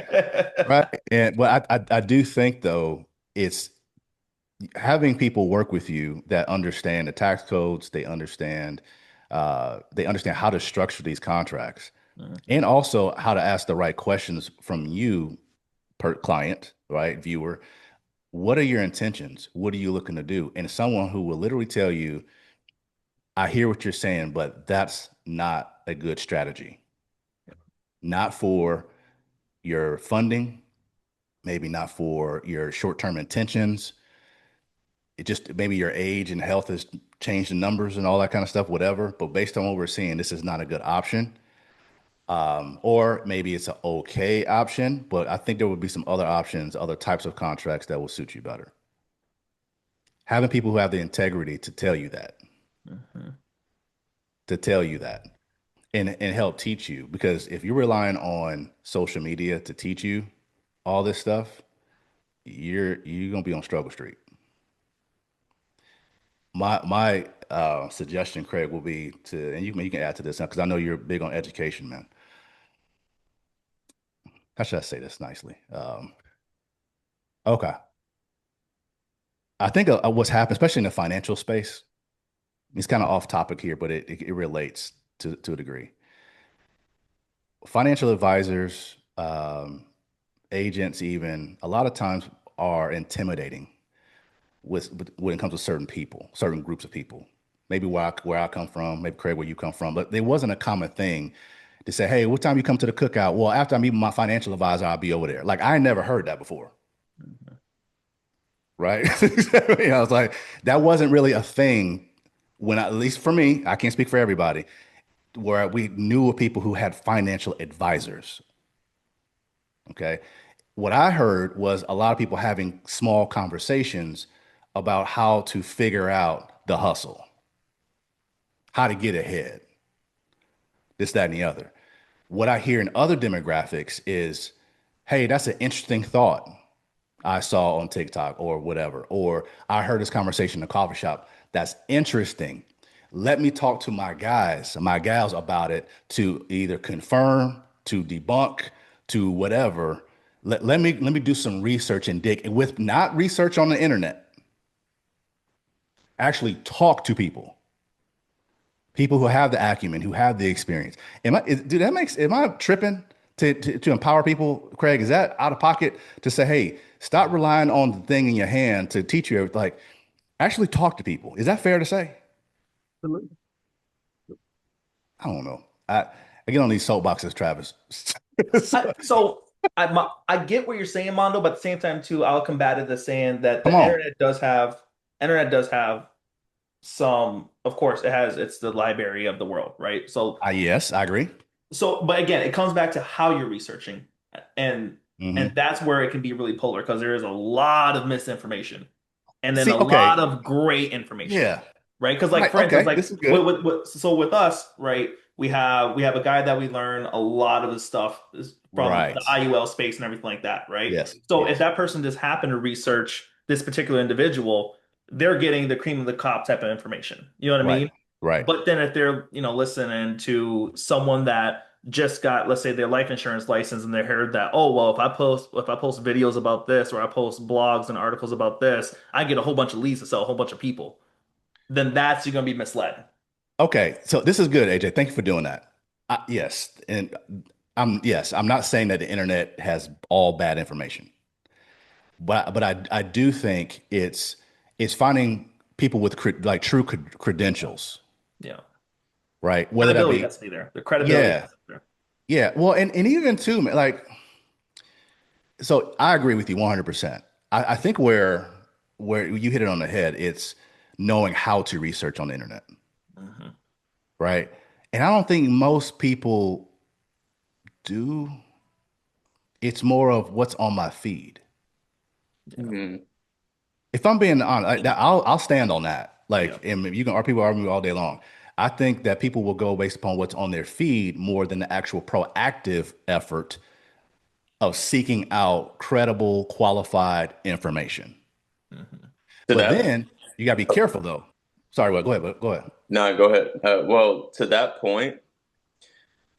And I do think though, it's having people work with you that understand the tax codes, they understand how to structure these contracts. and also how to ask the right questions from you per client, right? Viewer. What are your intentions? What are you looking to do? And someone who will literally tell you, I hear what you're saying, but that's not a good strategy. Not for your funding, maybe not for your short-term intentions. It just maybe your age and health has changed the numbers and all that kind of stuff, whatever. But based on what we're seeing, this is not a good option. Or maybe it's an okay option, but I think there would be some other options, other types of contracts that will suit you better. Having people who have the integrity to tell you that, to tell you that, and help teach you. Because if you're relying on social media to teach you all this stuff, you're gonna be on struggle street. My suggestion, Craig, will be to, and you can add to this because I know you're big on education, man. How should I say this nicely? Okay. I think what's happened, especially in the financial space, it's kind of off topic here, but it relates to a degree. Financial advisors, agents, even a lot of times are intimidating when it comes to certain people, certain groups of people. Maybe where I come from, maybe Craig, where you come from, but there wasn't a common thing to say, "Hey, what time you come to the cookout?" Well, after I meet my financial advisor, I'll be over there. Like I never heard that before, right? I was like, that wasn't really a thing when at least for me, I can't speak for everybody, where we knew of people who had financial advisors. Okay. What I heard was a lot of people having small conversations about how to figure out the hustle, how to get ahead, this, that, and the other. What I hear in other demographics is, hey, that's an interesting thought I saw on TikTok or whatever, or I heard this conversation in a coffee shop. That's interesting. Let me talk to my guys, my gals about it to either confirm, to debunk, to whatever. Let me do some research and dig with not research on the internet. Actually talk to people who have the acumen, who have the experience. Am I tripping to empower people, Craig? Is that out of pocket to say, hey, stop relying on the thing in your hand to teach you everything? Like, actually talk to people. Is that fair to say? Absolutely. I don't know. I get on these soapboxes, Travis. I get what you're saying, Mondo, but at the same time too, I'll combat it as saying that the Come on. internet does have some, of course, it's the library of the world, right? Yes, I agree. But again, it comes back to how you're researching, and Mhm. that's where it can be really polar because there is a lot of misinformation and then See, a okay. lot of great information, Yeah. right? Because like Right. for instance, Okay. like This is good. with us, right? We have a guy that we learn a lot of the stuff from the Right. IUL space and everything like that, right? Yes. So if Yes. that person just happened to research this particular individual, they're getting the cream of the crop type of information. You know what I Right. mean? Right. But then if they're, listening to someone that just got, let's say, their life insurance license and they heard that, oh, well, if I post videos about this or I post blogs and articles about this, I get a whole bunch of leads to sell a whole bunch of people. Then you're going to be misled. Okay. So this is good, AJ. Thank you for doing that. Yes. And I'm not saying that the internet has all bad information, but I do think it's finding people with like true credentials, Yeah. right? Whether that Credibility be, has to be there. The credibility yeah, has to be there. yeah. Well, and even too, man, like, so I agree with you 100%. I think where you hit it on the head, it's knowing how to research on the internet, Mhm. right? And I don't think most people do. It's more of what's on my feed. Mhm. If I'm being honest, I'll stand on that. Yeah. Like, and you can, our people argue all day long. I think that people will go based upon what's on their feed more than the actual proactive effort of seeking out credible, qualified information. Mhm. To But that, then you gotta be careful though. Sorry, go ahead, go ahead. no, go ahead. Well, to that point,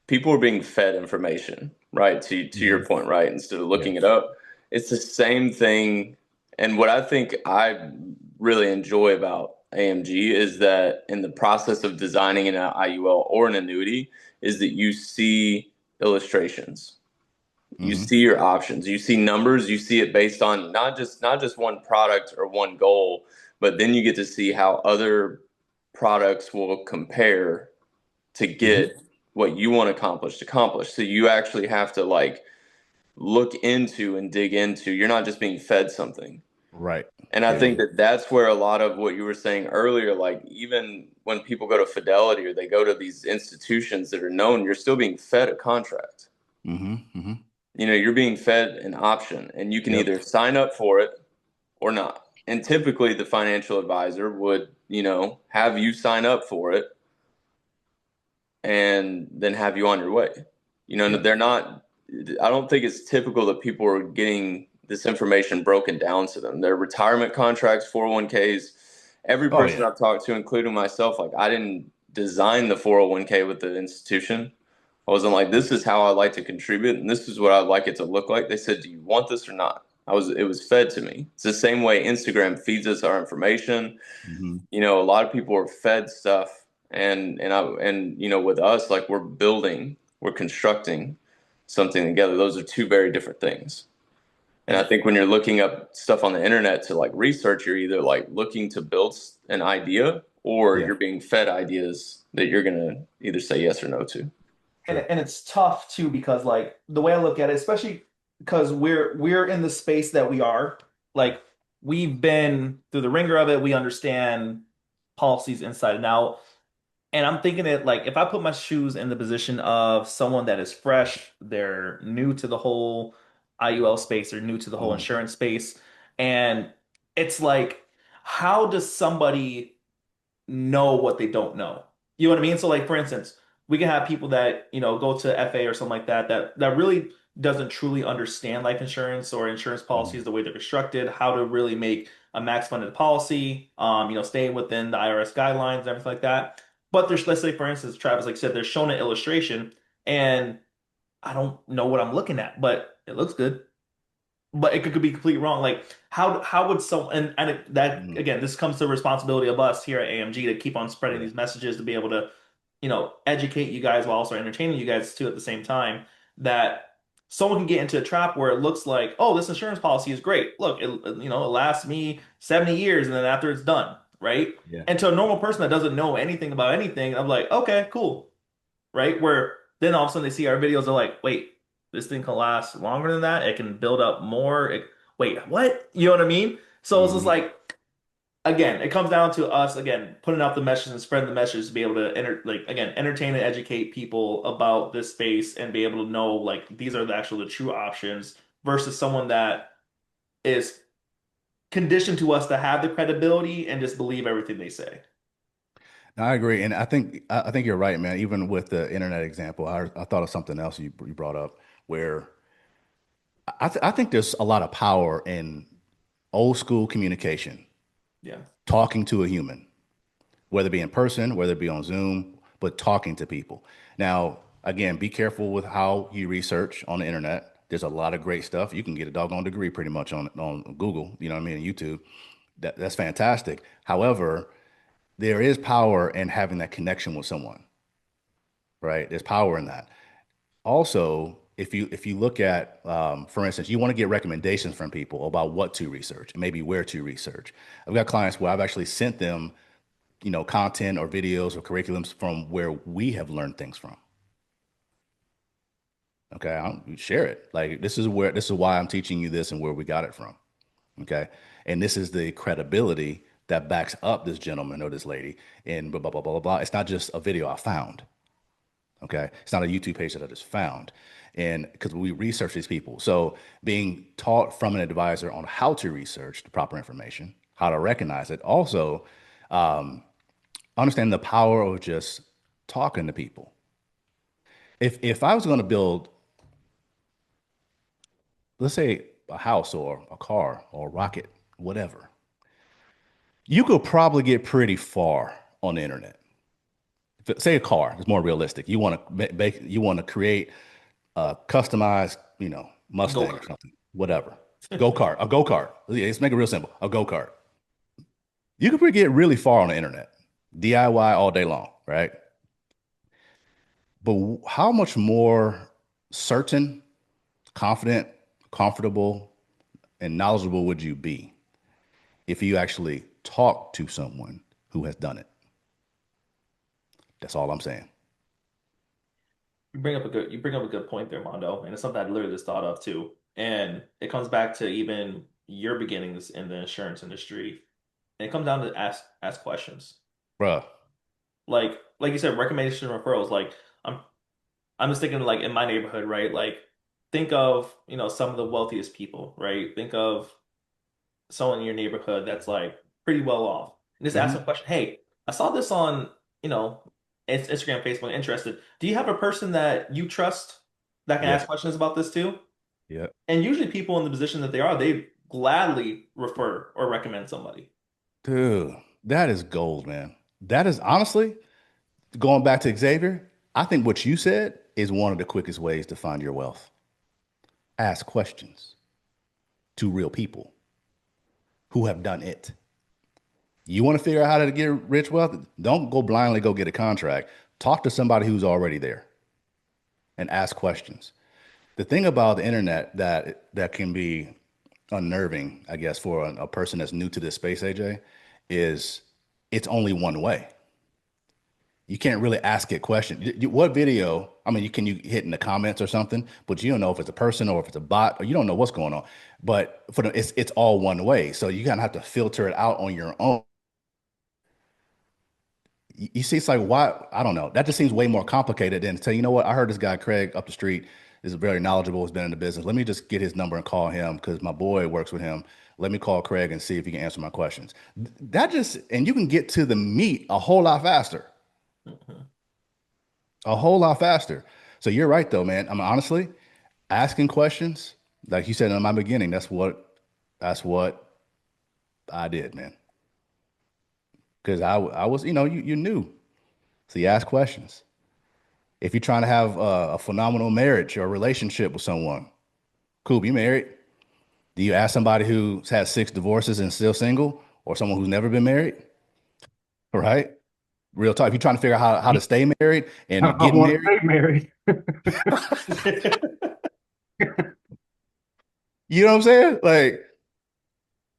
people are being fed information, right? To your Mhm. point, right? Instead of looking it Yes. up, it's the same thing. And what I think I really enjoy about AMG is that in the process of designing an IUL or an annuity, is that you see illustrations. You Mhm. see your options, you see numbers, you see it based on not just one product or one goal, but then you get to see how other products will compare to get what you want to accomplish. So you actually have to like look into and dig into. You're not just being fed something. Right. And I Yeah. think that that's where a lot of what you were saying earlier, like even when people go to Fidelity or they go to these institutions that are known, you're still being fed a contract. Mm-hmm. You know, you're being fed an option, and you can Yep. either sign up for it or not. And typically the financial advisor would, you know, have you sign up for it and then have you on your way. You know, Yep. they're not, I don't think it's typical that people are getting this information broken down to them. Their retirement contracts, 401ks, every Oh person yeah. I've talked to, including myself, like I didn't design the 401k with the institution. I wasn't like, this is how I like to contribute and this is what I'd like it to look like. They said, do you want this or not? It was fed to me. It's the same way Instagram feeds us our information. Mm-hmm. You know, a lot of people are fed stuff, and you know, with us, like we're constructing something together. Those are two very different things. And I think when you're looking up stuff on the internet to like research, you're either like looking to build an idea or Yeah. you're being fed ideas that you're gonna either say yes or no to. And it's tough too because like the way I look at it, especially because we're in the space that we are, like we've been through the ringer of it, we understand policies inside and out. And I'm thinking it like if I put my shoes in the position of someone that is fresh, they're new to the whole IUL space, they're new to the whole Mm-hmm. insurance space, and it's like, how does somebody know what they don't know? You know what I mean? So like for instance, we can have people that, go to FA or something like that that really doesn't truly understand life insurance or insurance Mm-hmm. policies, the way they're constructed, how to really make a max funded policy, staying within the IRS guidelines and everything like that. But there's, let's say for instance, Travis, like I said, they're shown an illustration and I don't know what I'm looking at, but it looks good, but it could be completely wrong. Like how would someone that Mm-hmm. again, this comes to the responsibility of us here at AMG to keep on spreading Yeah. these messages to be able to, educate you guys while also entertaining you guys too at the same time. That someone can get into a trap where it looks like, oh, this insurance policy is great. Look, it lasts me 70 years and then after it's done, right? Yeah. And to a normal person that doesn't know anything about anything, I'm like, okay, cool, right? Where then all of a sudden they see our videos, they're like, wait, this thing can last longer than that. It can build up more. Wait, what? You know what I mean? So it's just Mm-hmm. like, again, it comes down to us again putting out the message and spreading the message to be able to entertain and educate people about this space and be able to know like these are the true options versus someone that is conditioned to us to have the credibility and just believe everything they say. I agree, and I think you're right, man. Even with the internet example, I thought of something else you brought up where I think there's a lot of power in old school communication, Yeah. talking to a human, whether it be in person, whether it be on Zoom, but talking to people. Now, again, be careful with how you research on the internet. There's a lot of great stuff. You can get a doggone degree pretty much on Google, you know what I mean, and YouTube. That's fantastic. However, there is power in having that connection with someone, right? There's power in that. Also, if you look at, for instance, you want to get recommendations from people about what to research, maybe where to research. I've got clients where I've actually sent them, content or videos or curriculums from where we have learned things from. Okay, I'll share it. Like this is why I'm teaching you this and where we got it from. Okay, and this is the credibility that backs up this gentleman or this lady and blah blah blah blah blah. Blah. It's not just a video I found. Okay. It's not a YouTube page that I just found. And because we research these people. So being taught from an advisor on how to research the proper information, how to recognize it. Also, um, understand the power of just talking to people. If I was going to build, let's say a house or a car or a rocket, whatever, you could probably get pretty far on the internet. Say a car, it's more realistic. You want to create a customized, Go Mustang or kart. something, whatever. A go kart. Let's make it real simple. A go kart. You can get really far on the internet, DIY all day long, right? But how much more certain, confident, comfortable, and knowledgeable would you be if you actually talk to someone who has done it? That's all I'm saying. You bring up a good point there, Mondo, and it's something I literally just thought of too. And it comes back to even your beginnings in the insurance industry. And it comes down to ask questions. Bruh. Like you said, recommendation referrals. Like I'm I'm just thinking like in my neighborhood, right? Like think of, some of the wealthiest people, right? Think of someone in your neighborhood that's like pretty well off. And just ask them a Hmm. question. Hey, I saw this on, Instagram, Facebook, interested. Do you have a person that you trust that can Yeah. ask questions about this too? Yeah. And usually people in the position that they are, they gladly refer or recommend somebody. Dude, that is gold, man. That is honestly going back to Xavier. I think what you said is one of the quickest ways to find your wealth. Ask questions to real people who have done it. You want to figure out how to get rich wealth? Don't go blindly go get a contract. Talk to somebody who's already there and ask questions. The thing about the internet that can be unnerving, I guess, for a person that's new to this space, AJ, is it's only one way. You can't really ask it questions. What video? I mean, you hit in the comments or something, but you don't know if it's a person or if it's a bot, or you don't know what's going on. But it's all one way, so you kind of have to filter it out on your own. You see, it's like why I don't know. That just seems way more complicated than say, you know what? I heard this guy Craig up the street is very knowledgeable, has been in the business. Let me just get his number and call him because my boy works with him. Let me call Craig and see if he can answer my questions. That just and you can get to the meat a whole lot faster, Mhm. a whole lot faster. So you're right though, man. I mean, honestly, asking questions, like you said in my beginning, that's what I did, man. Because I was, you knew. So you ask questions. If you're trying to have a phenomenal marriage or relationship with someone, cool, you married. Do you ask somebody who's had six divorces and still single, or someone who's never been married? Right? Real talk. If you're trying to figure out how to stay married I and don't get want to married, stay married. you know what I'm saying? Like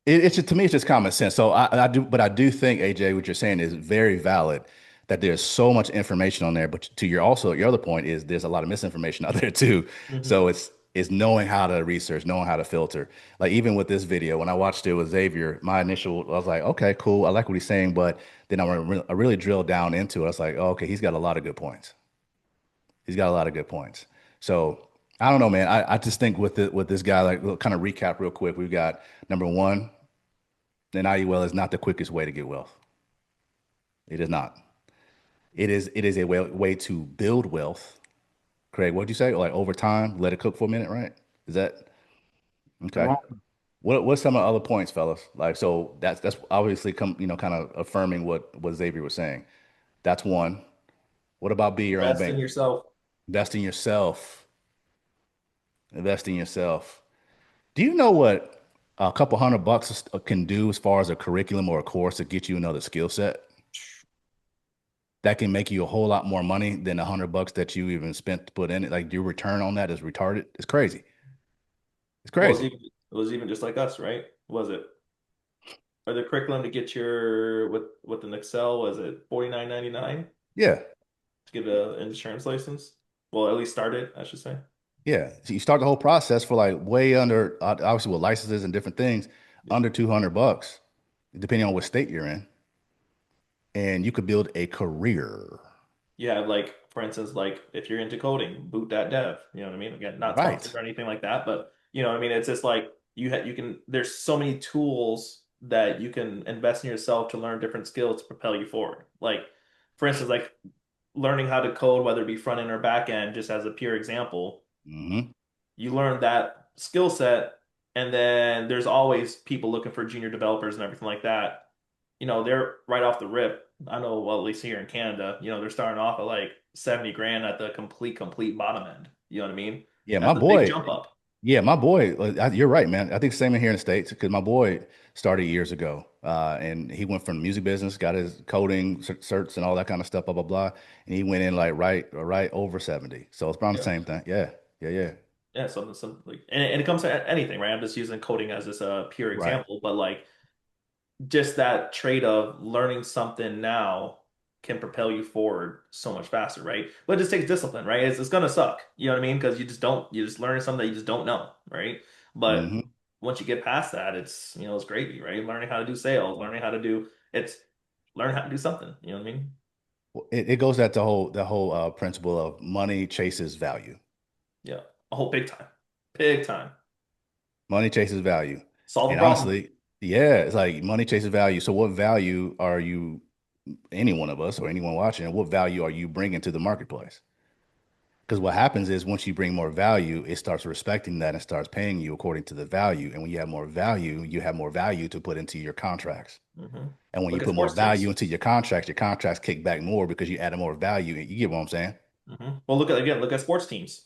it's just, to me, it's just common sense. So I do think AJ, what you're saying is very valid. That there's so much information on there, but to your other point is there's a lot of misinformation out there too. Mhm. So it's knowing how to research, knowing how to filter. Like even with this video, when I watched it with Xavier, my initial I was like, okay, cool, I like what he's saying, but then I really drilled down into it. I was like, oh, okay, he's got a lot of good points. He's got a lot of good points. So I don't know, man. I just think with this guy, like we'll kind of recap real quick. We've got number one, an IUL is not the quickest way to get wealth. It is not. It is a way to build wealth. Craig, what'd you say? Like over time, let it cook for a minute, right? Is that Come okay? on. What's some of the other points, fellas? Like so that's obviously kind of affirming what Xavier was saying. That's one. What about be your own Invest in bank? yourself. Invest in yourself. Invest in yourself. Do you know what a couple $100 can do as far as a curriculum or a course to get you another skill set that can make you a whole lot more money than $100 that you even spent to put in it? Like your return on that is retarded. It's crazy. It's Well, crazy. it was even just like us, right? Was it? Or the curriculum to get your with an Excel, was it 49.99 Yeah. to get an insurance license? Well, at least start it, I should say. Yeah. So you start the whole process for like way under, obviously with licenses and different things, Yeah. under $200, depending on what state you're in, and you could build a career. Yeah, like for instance, like if you're into coding, boot that dev. You know what I mean? Again, not sponsored Right. or anything like that, but you know what I mean? It's just like you can there's so many tools that you can invest in yourself to learn different skills to propel you forward. Like for instance, like learning how to code, whether it be front end or back end, just as a pure example, Hmm. you learn that skill set, and then there's always people looking for junior developers and everything like that. They're right off the rip. I know, well, at least here in Canada, they're starting off at like 70 grand at the complete bottom end. You know what I mean? Yeah, my That's a big boy. jump up. Yeah, my boy, you're right, man. I think same in here in the States because my boy started years ago, and he went from the music business, got his coding certs and all that kind of stuff, blah blah blah, and he went in like right over 70. So it's probably the Yeah. same thing. Yeah, yeah, yeah. Yeah, something like, and it comes to anything, right? I'm just using coding as this pure Right. example, but like just that trait of learning something now can propel you forward so much faster, right? But it just takes discipline, right? It's gonna suck, you know what I mean? Because you just learning something that you just don't know, right? But Hmm. once you get past that, it's gravy, right? Learning how to do sales, learning how to do it's learn how to do something, you know what I mean? It goes at the whole principle of money chases value. Yeah, a whole big time, Money chases value, solve a and problem. honestly, yeah, it's like money chases value. So what value are you, any one of us or anyone watching, what value are you bringing to the marketplace? Because what happens is once you bring more value, it starts respecting that and starts paying you according to the value. And when you have more value, you have more value to put into your contracts. Hmm. And when you Look at put more sports teams. value into your contracts kick back more because you added more value. You get what I'm saying? Well, look at sports teams,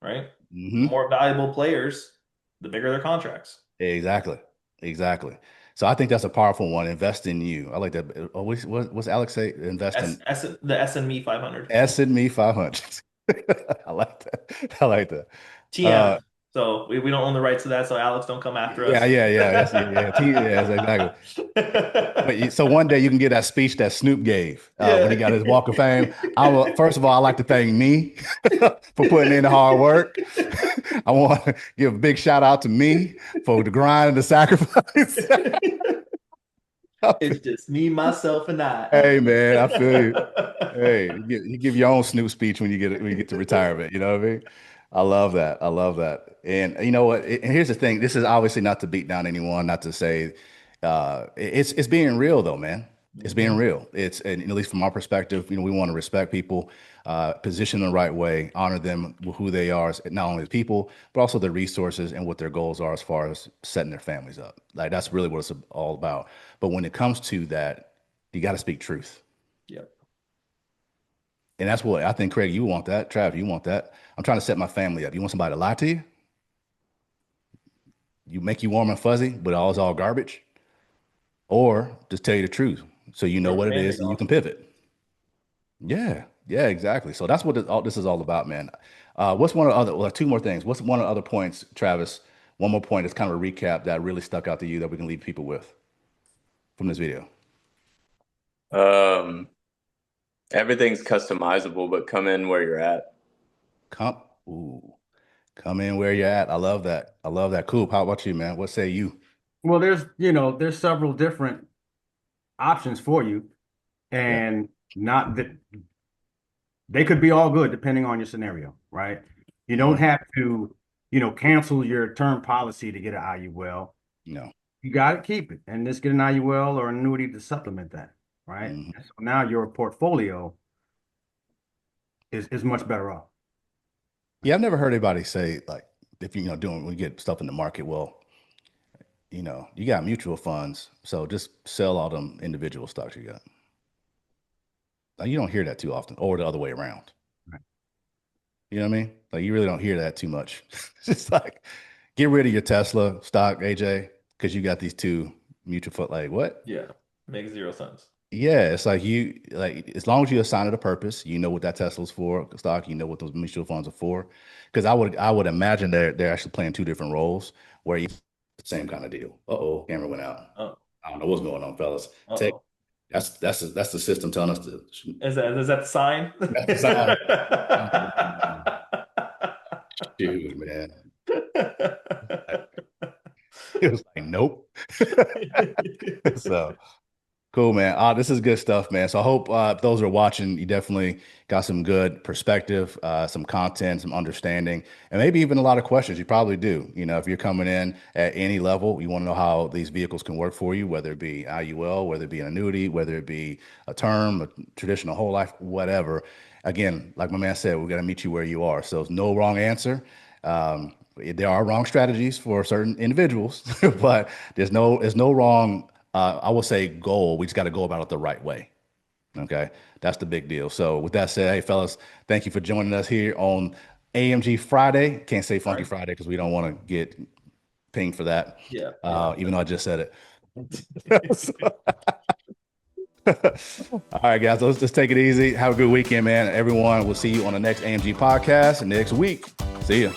right? The Hmm. more valuable players, the bigger their contracts. Exactly. Exactly. So I think that's a powerful one. Invest in you. I like that. What's Alex say? Invest in The SME 500. S and me 500. I like that. I like that. Uh, TM. So we don't own the rights to that, so Alex, don't come after yeah, us. yeah, yeah. That's yeah, yes, exactly. But so one day you can get that speech that Snoop gave when he Yeah. got his Walk of Fame. I will first of all, I like to thank me for putting in the hard work. I want to give a big shout out to me for the grind and the sacrifice. It's just me, myself, and I. Hey man, I feel you. Hey, you give your own Snoop speech when you get to retirement. You know what I mean? I love that. I love that. And you know what? And here's the thing. This is obviously not to beat down anyone, not to say it's being real though, man. It's being Mhm. real. It's and at least from our perspective, we want to respect people, position them the right way, honor them who they are, not only as people, but also their resources and what their goals are as far as setting their families up. Like that's really what it's all about. But when it comes to that, you got to speak truth. Yep. And that's what I think, Craig, you want that. Trav, you want that. I'm trying to set my family up. You want somebody to lie to you? You make you warm and fuzzy, but all garbage? Or just tell you the truth so you know Where's what it family is and you gone? can pivot. Yeah, yeah, exactly. So that's what all this is all about, man. What's one of the other, well, two more things. What's one of the other points, Travis? One more point is kind of a recap that really stuck out to you that we can leave people with from this video. Um, everything's customizable, but come in where you're at. Come, ooh, come in where you're at. I love that. I love that. Cool. How about you, man? What say you? Well, there's several different options for you, Yeah. and not that they could be all good depending on your scenario, right? You don't Mhm. have to, cancel your term policy to get an IUL. No. You got to keep it and just get an IUL or an annuity to supplement that, right? Mhm. And so now your portfolio is much better off. Yeah, I've never heard anybody say like if doing when you get stuff in the market, well, you got mutual funds, so just sell all them individual stocks you got. Like, you don't hear that too often, or the other way around. Right. You know what I mean? Like you really don't hear that too much. It's just like get rid of your Tesla stock, AJ, because you got these two mutual fund. Like what? Yeah. Makes zero sense. Yeah, it's like you like as long as you assign it a purpose, you know what that Tesla's for, stock, you know what those mutual funds are for. Because I would imagine they're actually playing two different roles where you same kind of deal. Uh-oh, camera went out. Oh, I don't know what's going on, fellas. Take uh-oh. that's the system telling us to Is that the sign? that's the sign. Dude, man. It was like, nope. So cool, man. This is good stuff, man. So I hope those who are watching, you definitely got some good perspective, some content, some understanding, and maybe even a lot of questions. You probably do. If you're coming in at any level, you want to know how these vehicles can work for you, whether it be IUL, whether it be an annuity, whether it be a term, a traditional whole life, whatever. Again, like my man said, we're going to meet you where you are. So there's no wrong answer. There are wrong strategies for certain individuals, but there's no wrong I will say goal. We just got to go about it the right way. Okay. That's the big deal. So with that said, hey fellas, thank you for joining us here on AMG Friday. Can't say Funky Friday because we don't want to get pinged for that. Yeah. Even though I just said it. All right, guys. Let's just take it easy. Have a good weekend, man. Everyone, we'll see you on the next AMG podcast next week. See ya.